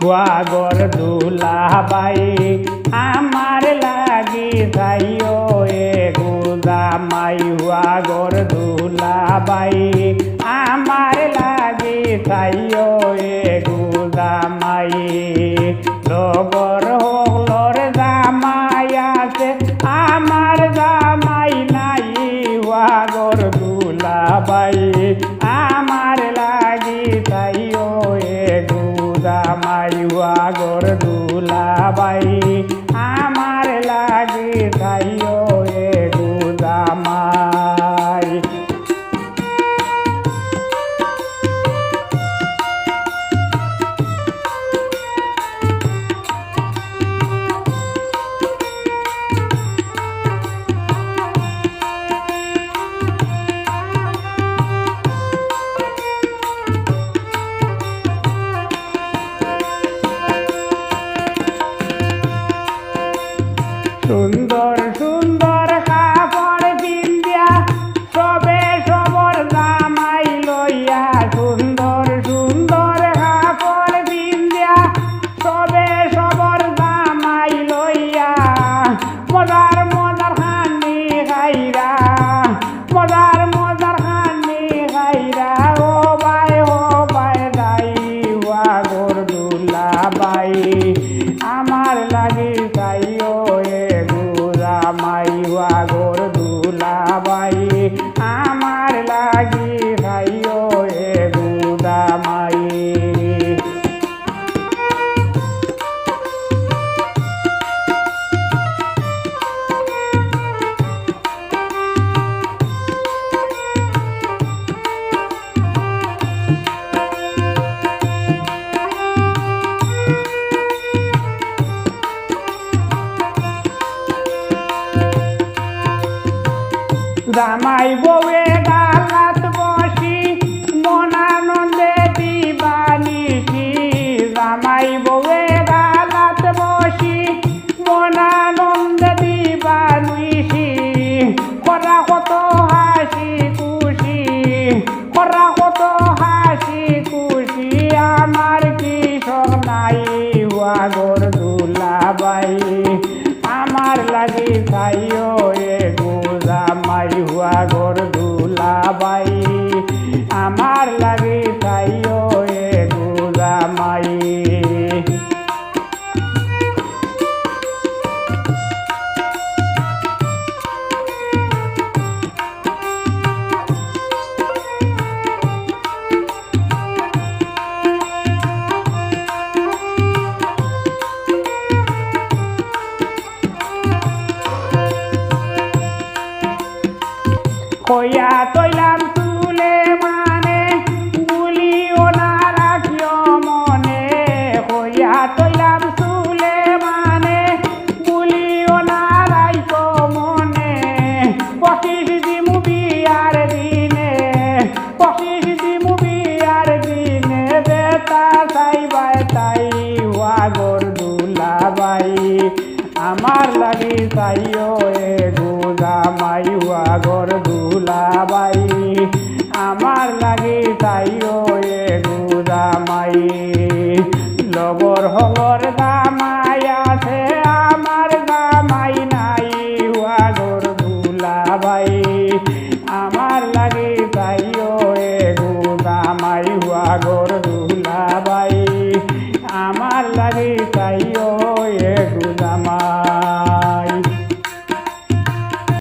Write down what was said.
হুয়াগর দুলাবাই আমার লাগি যাইও এ গুজামাই হুয়াগর দুলাবাই আমার লাগি যাইও এ গুজামাই লগর হলর জামাই আছে আমার জামাই নাই হুয়াগর দুলাবাই আমার লাগি যাইও এ গুজামাই হুয়াগর দুলাবাই আমার লাগি যাইও এ গুজামাই সুন্দর সুন্দর কাপড় পিন্দিয়া সবে সবর জামাই লইয়া সুন্দর সুন্দর কাপড় পিন্দিয়া সবে সবর জামাই লইয়া মজার মজার খানি খাইরা মজার মজার খানি খাইরা ও বাই যাই হুয়াগর দুলাবাই আমার লাগি যাইও গুজামাই হুয়াগর দুলাবাই আমার লাগি যাইও এ গুজামাই জামাই বউয়ে গালাত বসি মনানন্দে দিবানিসি জামাই বউয়ে গালাত বসি মনানন্দে দিবানিসি করা কত হাসি খুশি করা কত হাসি খুশি আমার কি নাই হুয়াগর দুলাবাই আমার লাগি যাইও এ গুজামাই হুয়াগর দুলাবাই আমার লাগি যাইও এ গুজামাই কইয়া তৈলাম তুলে মানে গুলিও না রাখিও মনে কইয়া তৈলাম তুলে মানে গুলিও না রাইকো মনে 25 দিমু বিয়ার দিনে 25 দিমু বিয়ার দিনে বেতা চাইবাই তাই হুয়াগর দুলাবাই আমার লাগি যাইও এ গুজামাই হুয়াগর দুলাবাই আমার লাগি যাইও এ গুজামাই লগর হলর জামাই আছে আমার জামাই নাই হুয়াগর দুলাবাই আমার লাগি যাইও এ গুজামাই হুয়াগর দুলাবাই আমার লাগি যাইও এ গুজামাই